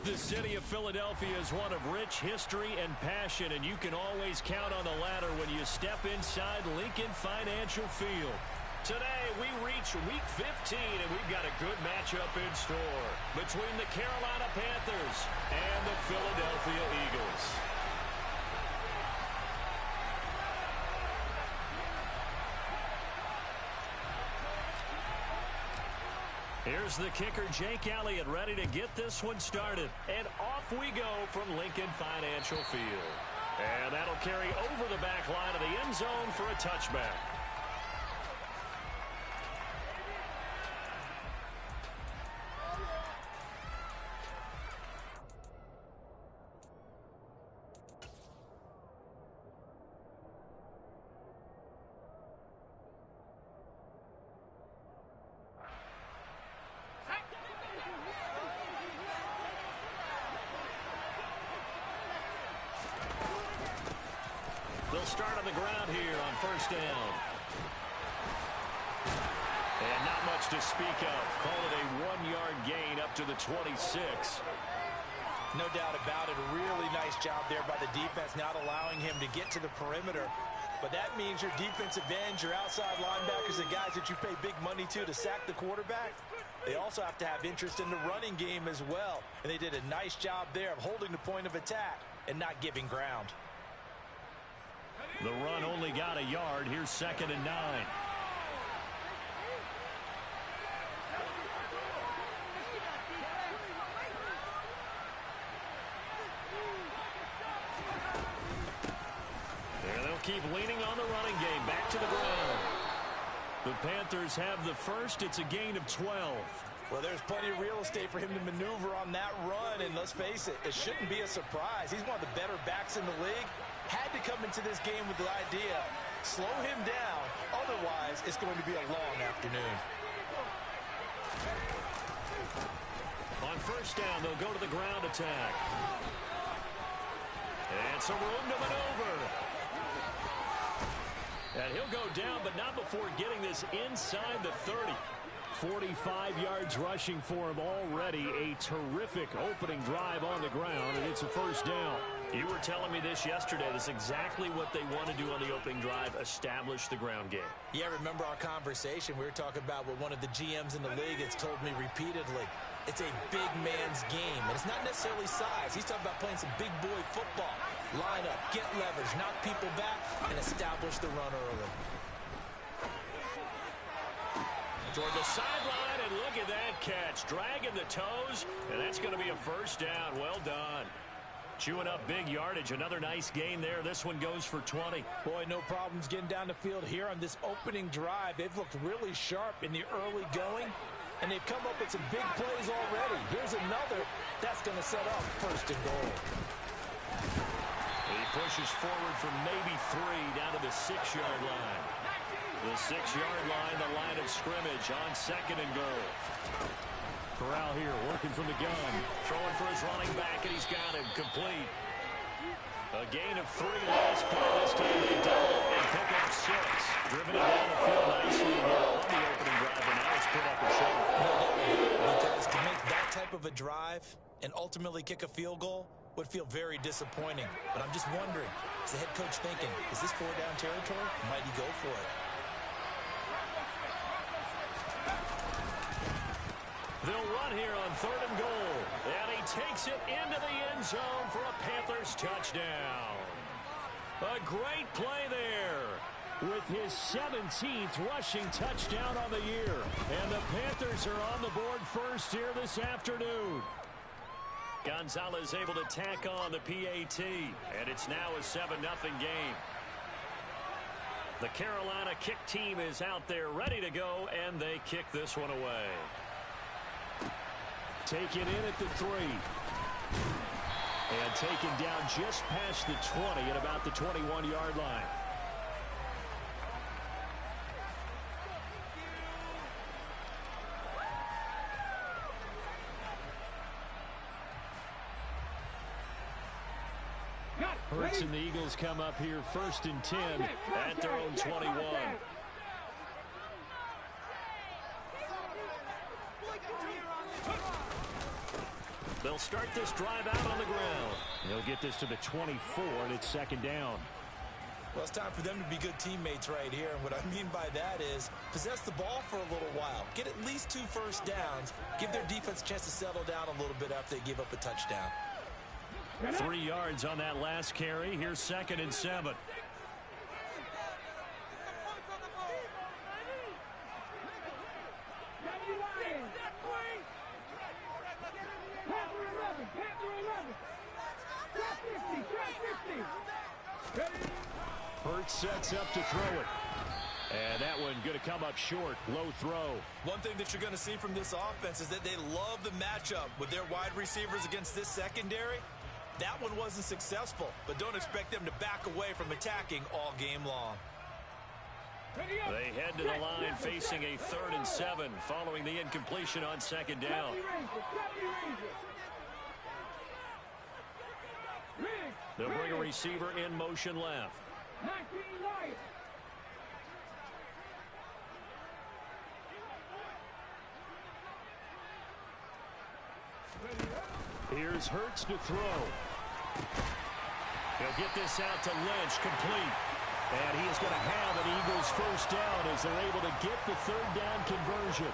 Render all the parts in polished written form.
The city of Philadelphia is one of rich history and passion, and you can always count on the ladder when you step inside Lincoln Financial Field. Today, we reach Week 15, and we've got a good matchup in store between the Carolina Panthers and the Philadelphia Eagles. Here's the kicker, Jake Elliott, ready to get this one started. And off we go from Lincoln Financial Field. And that'll carry over the back line of the end zone for a touchback. They'll start on the ground here on first down. And not much to speak of. Call it a 1-yard gain up to the 26. No doubt about it. A really nice job there by the defense, not allowing him to get to the perimeter. But that means your defensive ends, your outside linebackers, the guys that you pay big money to sack the quarterback, they also have to have interest in the running game as well. And they did a nice job there of holding the point of attack and not giving ground. The run only got a yard. Here's 2nd and 9. There they'll keep leaning on the running game. Back to the ground. The Panthers have the first. It's a gain of 12. Well, there's plenty of real estate for him to maneuver on that run, and let's face it, it shouldn't be a surprise. He's one of the better backs in the league. Had to come into this game with the idea, slow him down, otherwise it's going to be a long afternoon. On first down, they'll go to the ground attack. And some room to maneuver. And he'll go down, but not before getting this inside the 30. 45 yards rushing for him already. A terrific opening drive on the ground, and it's a first down. You were telling me this yesterday. That's exactly what they want to do on the opening drive, establish the ground game. Yeah, remember our conversation? We were talking about what one of the GMs in the league has told me repeatedly. It's a big man's game, and it's not necessarily size. He's talking about playing some big boy football. Line up, get leverage, knock people back, and establish the run early. Toward the sideline, and look at that catch. Dragging the toes, and that's going to be a first down. Well done. Chewing up big yardage. Another nice gain there. This one goes for 20. Boy, no problems getting down the field here on this opening drive. They've looked really sharp in the early going, and they've come up with some big plays already. Here's another. That's going to set up first and goal. He pushes forward from maybe 3 down to the 6-yard line. The 6-yard line, the line of scrimmage on 2nd and goal. Corral here working from the gun. Throwing for his running back, and he's got him complete. A gain of 3 last play. This time they double and pick up 6. Driven it down the field nicely here on the opening drive, and now it's put up a shot. Because to make that type of a drive and ultimately kick a field goal would feel very disappointing. But I'm just wondering, is the head coach thinking, is this 4-down territory? Might he go for it? They'll run here on 3rd and goal. And he takes it into the end zone for a Panthers touchdown. A great play there with his 17th rushing touchdown on the year. And the Panthers are on the board first here this afternoon. Gonzalez able to tack on the PAT. And it's now a 7-0 game. The Carolina kick team is out there ready to go, and they kick this one away. Taken in at the 3. And taken down just past the 20 at about the 21-yard line. Hurts and the Eagles come up here 1st and 10 at their own 21. They'll They'll start this drive out on the ground. They'll get this to the 24, and it's second down. Well, it's time for them to be good teammates right here. And what I mean by that is possess the ball for a little while. Get at least 2 first downs. Give their defense a chance to settle down a little bit after they give up a touchdown. 3 yards on that last carry. Here's second and 7. Hurts sets up to throw it. And that one going to come up short. Low throw. One thing that you're going to see from this offense is that they love the matchup with their wide receivers against this secondary. That one wasn't successful, but don't expect them to back away from attacking all game long. They head to the line facing a 3rd and 7 following the incompletion on second down. They'll bring a receiver in motion left. Here's Hurts to throw. He'll get this out to Lynch, complete. And he is going to have an Eagles first down as they're able to get the 3rd down conversion.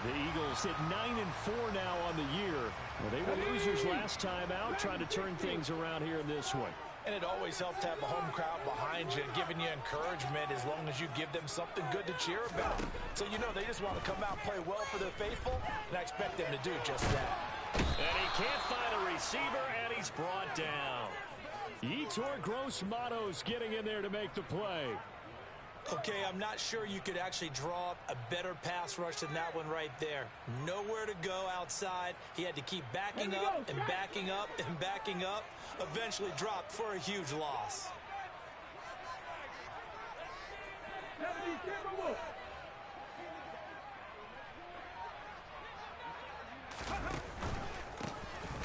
The Eagles hit 9-4 now on the year. Well, they were losers last time out, trying to turn things around here in this one. And it always helps to have a home crowd behind you, giving you encouragement as long as you give them something good to cheer about. So, you know, they just want to come out and play well for their faithful, and I expect them to do just that. And he can't find a receiver, and he's brought down. Yetur Gross-Matos getting in there to make the play. Okay, I'm not sure you could actually draw up a better pass rush than that one right there. Nowhere to go outside. He had to keep backing up and backing up and backing up. Eventually dropped for a huge loss.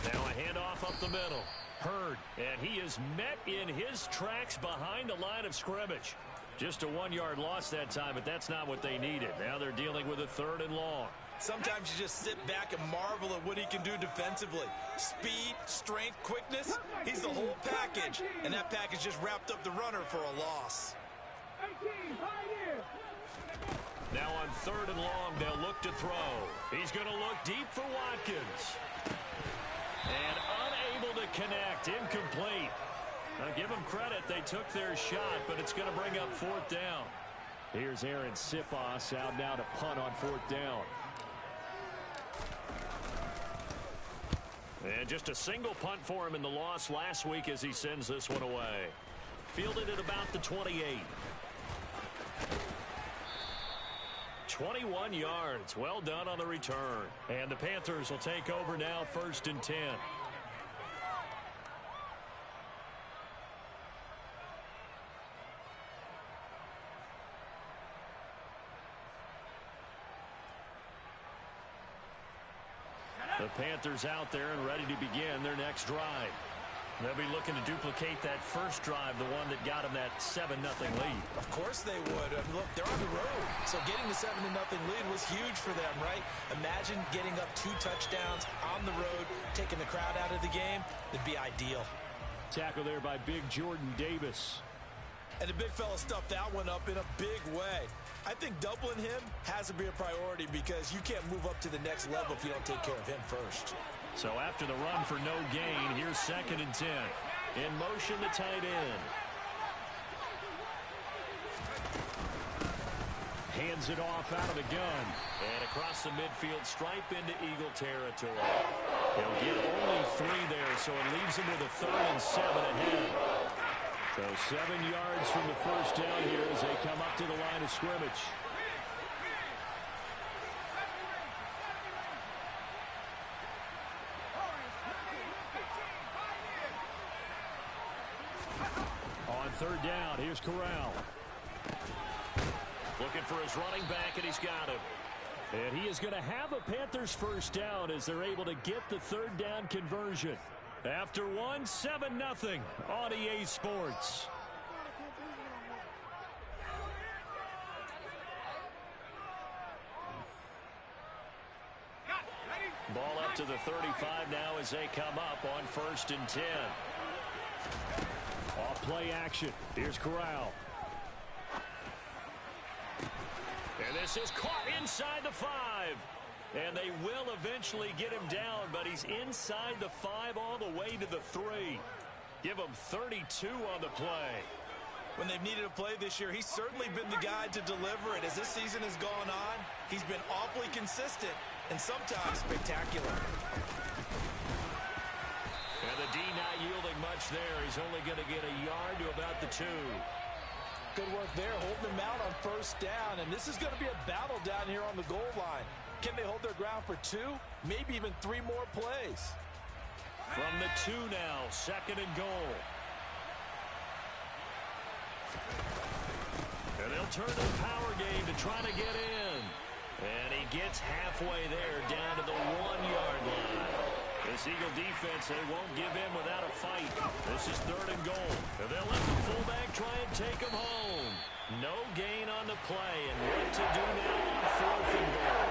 Now a handoff up the middle. Hurd, and he is met in his tracks behind the line of scrimmage. Just a 1-yard loss that time, but that's not what they needed. Now they're dealing with a 3rd and long. Sometimes you just sit back and marvel at what he can do defensively. Speed, strength, quickness, he's the whole package. And that package just wrapped up the runner for a loss. Now on 3rd and long, they'll look to throw. He's going to look deep for Watkins. And unable to connect, incomplete. Now give them credit, they took their shot, but it's going to bring up 4th down. Here's Aaron Siposs out now to punt on 4th down. And just a single punt for him in the loss last week as he sends this one away. Fielded at about the 28. 21 yards. Well done on the return. And the Panthers will take over now, 1st and 10. The Panthers out there and ready to begin their next drive. They'll be looking to duplicate that first drive, the one that got them that 7-0 lead. Of course they would. Look, they're on the road. So getting the 7-0 lead was huge for them, right? Imagine getting up 2 touchdowns on the road, taking the crowd out of the game. It'd be ideal. Tackle there by big Jordan Davis. And the big fella stuffed that one up in a big way. I think doubling him has to be a priority because you can't move up to the next level if you don't take care of him first. So after the run for no gain, here's 2nd and 10. In motion, the tight end. Hands it off out of the gun. And across the midfield stripe into Eagle territory. He'll get only 3 there, so it leaves him with a 3rd and 7 ahead. So 7 yards from the first down here as they come up to the line of scrimmage. On 3rd down, here's Corral. Looking for his running back, and he's got him. And he is going to have a Panthers first down as they're able to get the 3rd down conversion. After 7-0 on EA Sports. Ball up to the 35 now as they come up on 1st and 10. Off play action. Here's Corral. And this is caught inside the 5. And they will eventually get him down, but he's inside the 5 all the way to the 3. Give him 32 on the play. When they've needed a play this year, he's certainly been the guy to deliver it. As this season has gone on, he's been awfully consistent and sometimes spectacular. And the D not yielding much there. He's only going to get a yard to about the 2. Good work there, holding them out on 1st down. And this is going to be a battle down here on the goal line. Can they hold their ground for 2, maybe even 3 more plays? From the 2 now, 2nd and goal. And they'll turn to the power game to try to get in. And he gets halfway there, down to the 1-yard line. This Eagle defense, they won't give in without a fight. This is 3rd and goal. And they'll let the fullback try and take him home. No gain on the play, and what to do now on 4th and goal.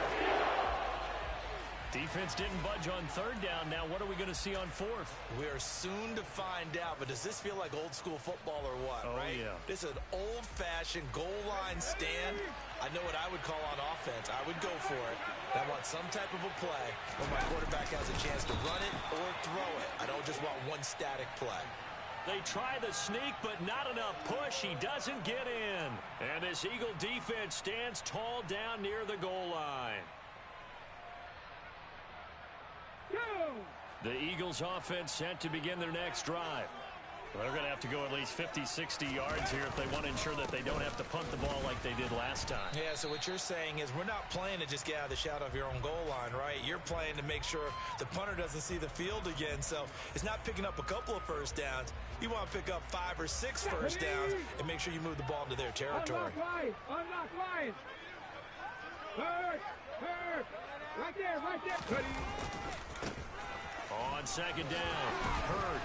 Defense didn't budge on 3rd down. Now what are we going to see on 4th? We are soon to find out, but does this feel like old school football or what, right? Yeah. This is an old-fashioned goal line stand. I know what I would call on offense. I would go for it. I want some type of a play where my quarterback has a chance to run it or throw it. I don't just want one static play. They try the sneak, but not enough push. He doesn't get in. And this Eagle defense stands tall down near the goal line. The Eagles offense set to begin their next drive. Well, they're going to have to go at least 50, 60 yards here if they want to ensure that they don't have to punt the ball like they did last time. Yeah, so what you're saying is we're not playing to just get out of the shadow of your own goal line, right? You're playing to make sure the punter doesn't see the field again. So it's not picking up a couple of 1st downs. You want to pick up 5 or 6 1st downs and make sure you move the ball into their territory. Unlock lines. Hurt. Right there. On 2nd down, Hurd.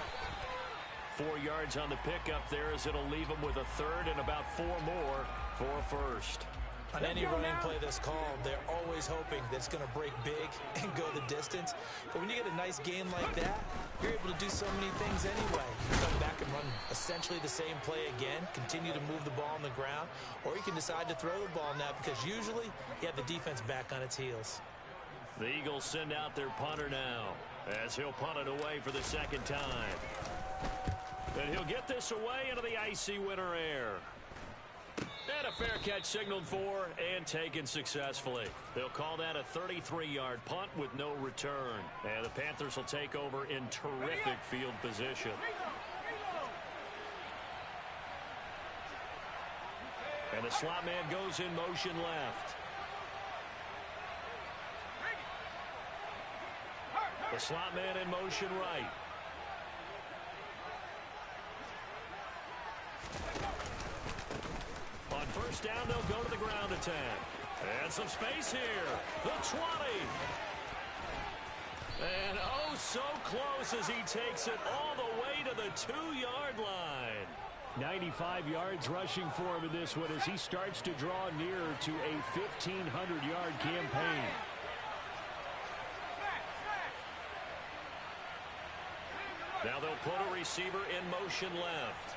4 yards on the pickup there as it'll leave them with a 3rd and about 4 more for 1st. On any running play that's called, they're always hoping that it's going to break big and go the distance. But when you get a nice gain like that, you're able to do so many things anyway. You come back and run essentially the same play again, continue to move the ball on the ground, or you can decide to throw the ball now because usually you have the defense back on its heels. The Eagles send out their punter now as he'll punt it away for the 2nd time. And he'll get this away into the icy winter air. And a fair catch signaled for and taken successfully. They'll call that a 33-yard punt with no return. And the Panthers will take over in terrific field position. And the slot man goes in motion left. The slot man in motion right. On 1st down, they'll go to the ground attack. And some space here. The 20. And oh, so close as he takes it all the way to the 2-yard line. 95 yards rushing for him in this one as he starts to draw nearer to a 1,500-yard campaign. Now they'll put a receiver in motion left.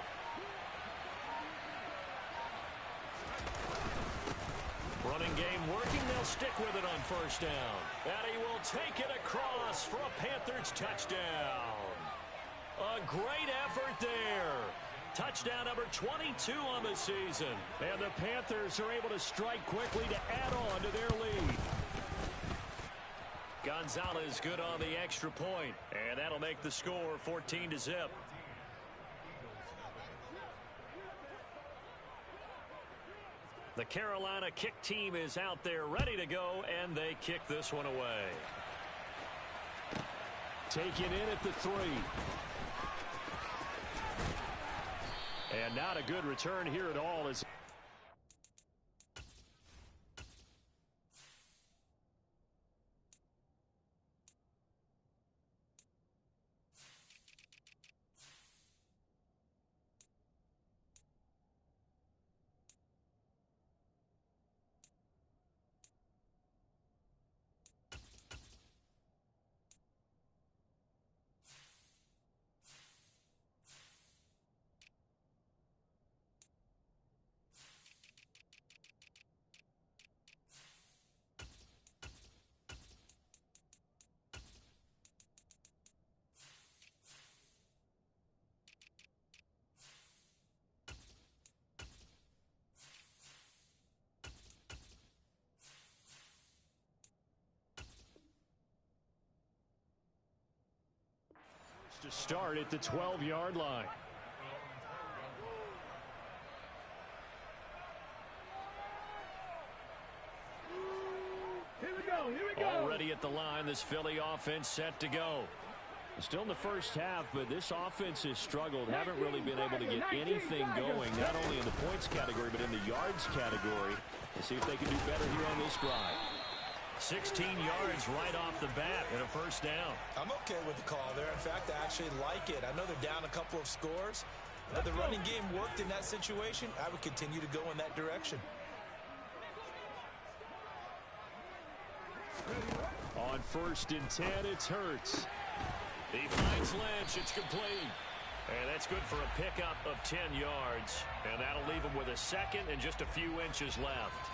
Running game working. They'll stick with it on 1st down. And he will take it across for a Panthers touchdown. A great effort there. Touchdown number 22 on the season. And the Panthers are able to strike quickly to add on to their lead. Gonzalez good on the extra point, and that'll make the score 14-0. The Carolina kick team is out there ready to go, and they kick this one away. Taken in at the 3. And not a good return here at all as To start at the 12-yard line. Here we go, here we go. Already at the line, this Philly offense set to go. Still in the first half, but this offense has struggled. Haven't really been able to get anything going, not only in the points category, but in the yards category. Let's see if they can do better here on this drive. 16 yards right off the bat and a first down. I'm okay with the call there. In fact, I actually like it. I know they're down a couple of scores, but the running game worked in that situation. I would continue to go in that direction. On 1st and 10, it's Hurts. He finds Lynch. It's complete. And that's good for a pickup of 10 yards. And that'll leave him with a second and just a few inches left.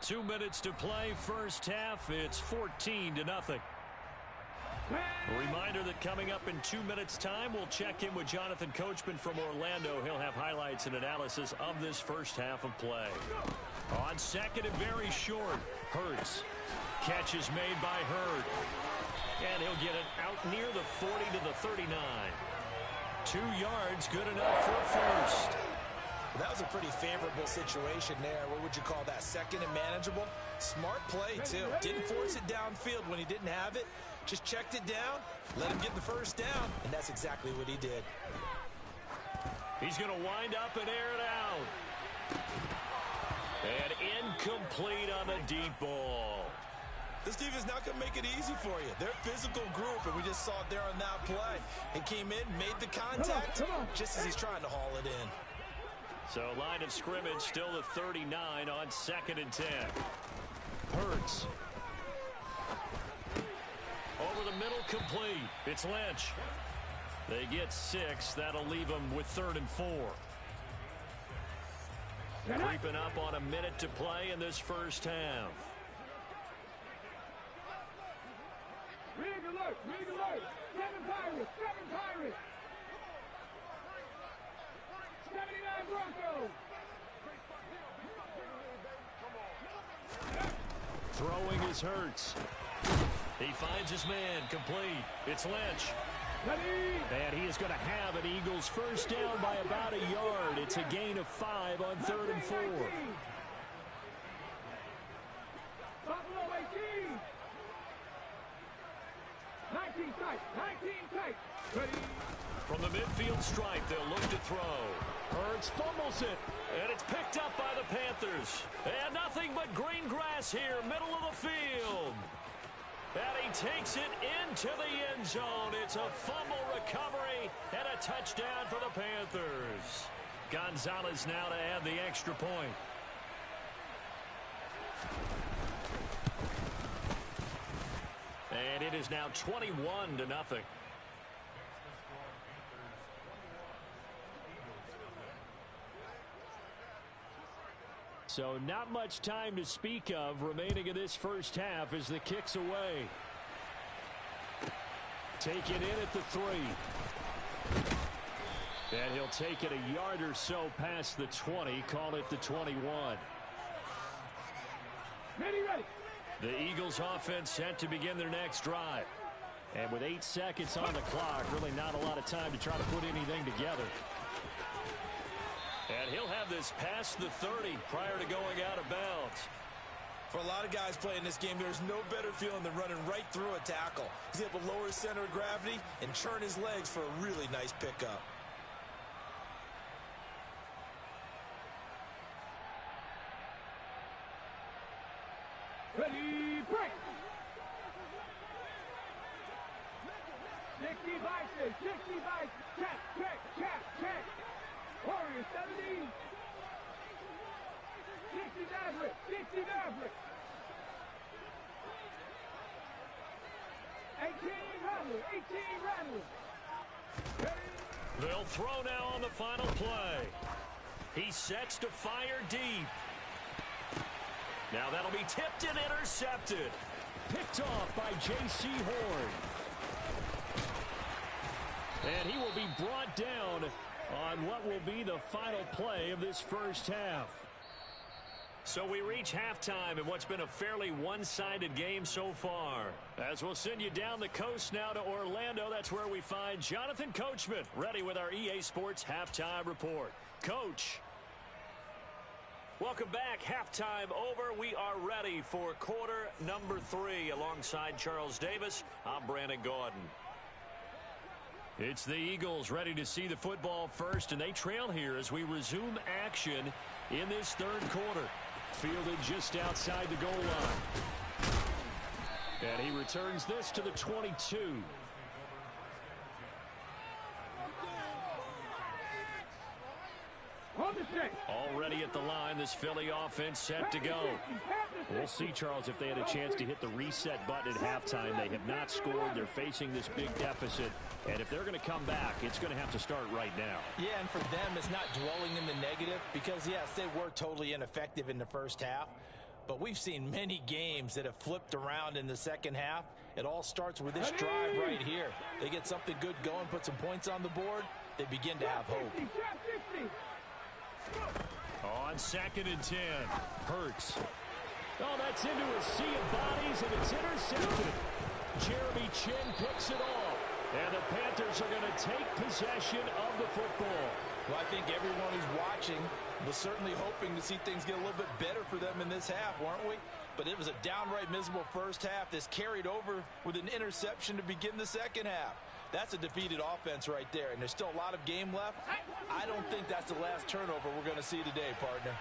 Two minutes to play, first half. It's 14-0. A reminder that coming up in 2 minutes' time, we'll check in with Jonathan Coachman from Orlando. He'll have highlights and analysis of this first half of play. On second and very short, Hurts. Catch is made by Hurd. And he'll get it out near the 40 to the 39. 2 yards, good enough for first. That was a pretty favorable situation there. What would you call that? Second and manageable? Smart play, too. Didn't force it downfield when he didn't have it. Just checked it down, let him get the first down, and that's exactly what he did. He's going to wind up and air it out. And incomplete on the deep ball. This defense is not going to make it easy for you. They're a physical group, and we just saw it there on that play. He came in, made the contact, just as he's trying to haul it in. So line of scrimmage still the 39 on 2nd and 10. Hurts. Over the middle, complete. It's Lynch. They get 6. That'll leave them with 3rd and 4. Creeping up on a minute to play in this first half. Rig alert, rig alert. 7 Pirates, 7 Pirates. 79 Broncos. Throwing is Hurts. He finds his man, complete. It's Lynch. And he is going to have an Eagles first down by about a yard. It's a gain of 5 on 3rd and 4. Buffalo 18. 19 tight, 19 tight. Ready. From the midfield stripe, they'll look to throw. Hurts fumbles it, and it's picked up by the Panthers. And nothing but green grass here, middle of the field. And he takes it into the end zone. It's a fumble recovery and a touchdown for the Panthers. Gonzalez now to add the extra point. And it is now 21-0. So not much time to speak of remaining in this first half as the kick's away. Take it in at the 3. And he'll take it a yard or so past the 20, call it the 21. Ready, ready. The Eagles offense set to begin their next drive. And with 8 seconds on the clock, really not a lot of time to try to put anything together. And he'll have this past the 30 prior to going out of bounds. For a lot of guys playing this game, there's no better feeling than running right through a tackle. He's able to lower his center of gravity and churn his legs for a really nice pickup. Ready, break. 60 vices, 60 vices. Check, check, check, check. Warriors 70. 60 Maverick, 60 Maverick. 18 Rattler, 18 Rattler. They'll throw now on the final play. He sets to fire deep. Now that'll be tipped and intercepted. Picked off by J.C. Horn. And he will be brought down on what will be the final play of this first half. So we reach halftime in what's been a fairly one-sided game so far. As we'll send you down the coast now to Orlando, that's where we find Jonathan Coachman, ready with our EA Sports Halftime Report. Coach. Welcome back. Halftime over. We are ready for quarter number 3. Alongside Charles Davis, I'm Brandon Gaudin. It's the Eagles ready to see the football first, and they trail here as we resume action in this third quarter. Fielded just outside the goal line. And he returns this to the 22. Already at the line, this Philly offense set to go. We'll see, Charles, if they had a chance to hit the reset button at halftime. They have not scored. They're facing this big deficit. And if they're going to come back, it's going to have to start right now. Yeah, and for them, it's not dwelling in the negative because, yes, they were totally ineffective in the first half. But we've seen many games that have flipped around in the second half. It all starts with this drive right here. They get something good going, put some points on the board, they begin to have hope. On 2nd and 10, Hurts. Oh, that's into a sea of bodies, and it's intercepted. Jeremy Chin picks it off, and the Panthers are going to take possession of the football. Well, I think everyone who's watching was certainly hoping to see things get a little bit better for them in this half, weren't we? But it was a downright miserable first half. This carried over with an interception to begin the second half. That's a defeated offense right there, and there's still a lot of game left. I don't think that's the last turnover we're going to see today, partner.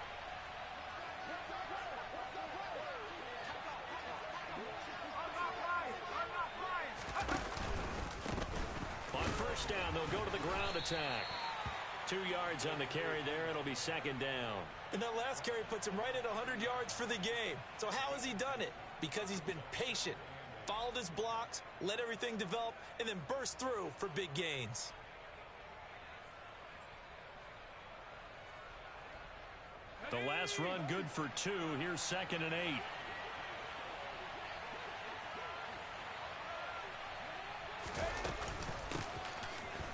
On first down, they'll go to the ground attack. 2 yards on the carry there. It'll be 2nd down. And that last carry puts him right at 100 yards for the game. So how has he done it? Because he's been patient, followed his blocks, let everything develop, and then burst through for big gains. The last run good for 2. Here's 2nd and 8.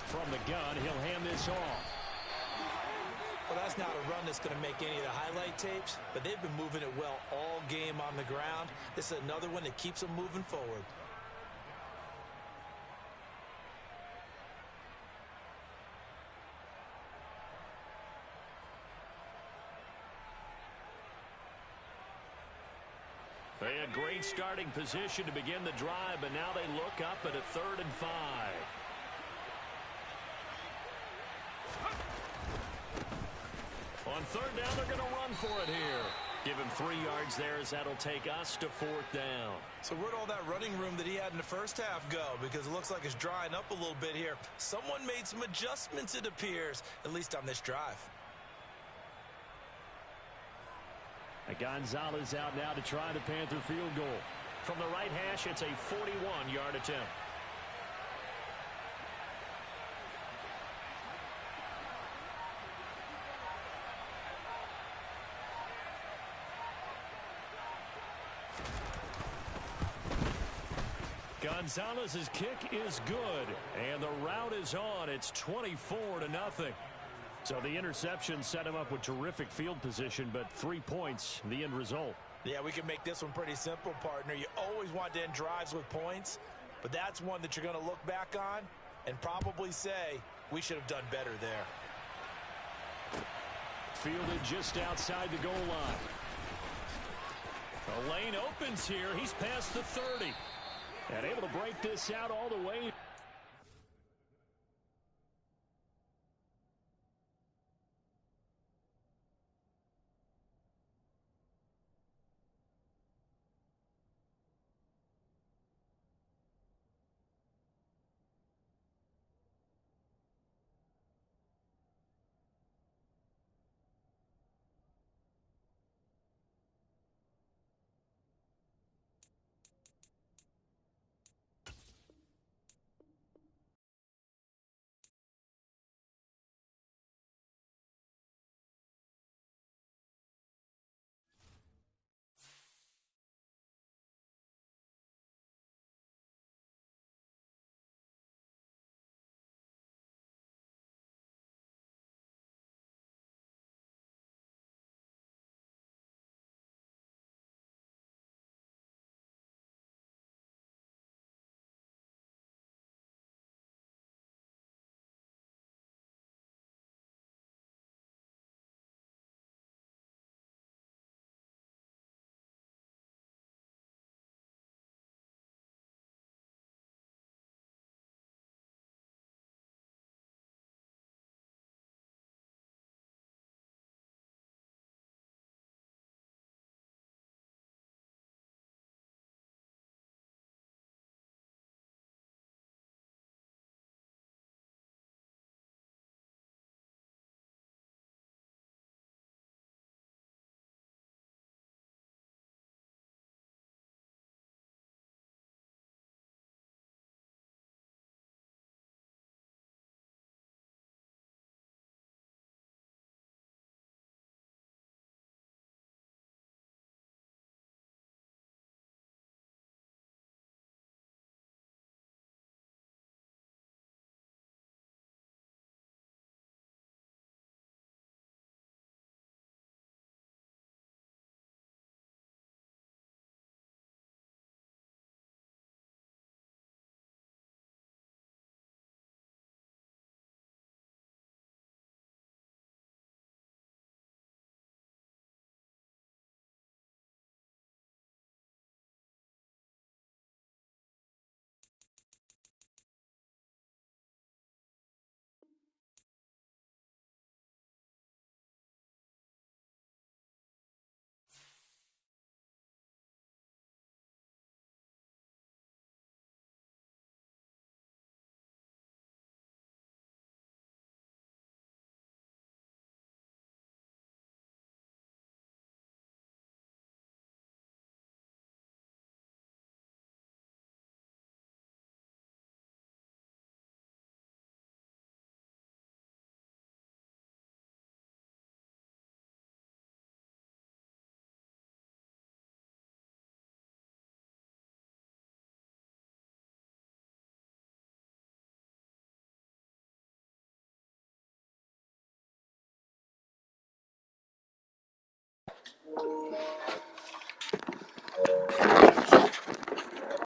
From the gun, he'll hand this off. Well, that's not a run that's going to make any of the highlight tapes, but they've been moving it well all game on the ground. This is another one that keeps them moving forward. They had great starting position to begin the drive, but now they look up at a 3rd and 5. On 3rd down, they're going to run for it here. Give him 3 yards there as that'll take us to 4th down. So where'd all that running room that he had in the first half go? Because it looks like it's drying up a little bit here. Someone made some adjustments, it appears, at least on this drive. Gonzalez out now to try the Panther field goal. From the right hash, it's a 41-yard attempt. Gonzalez's kick is good, and the route is on. It's 24-0. So the interception set him up with terrific field position, but 3 points, the end result. Yeah, we can make this one pretty simple, partner. You always want to end drives with points, but that's one that you're going to look back on and probably say, we should have done better there. Fielded just outside the goal line. The lane opens here. He's past the 30. And able to break this out all the way.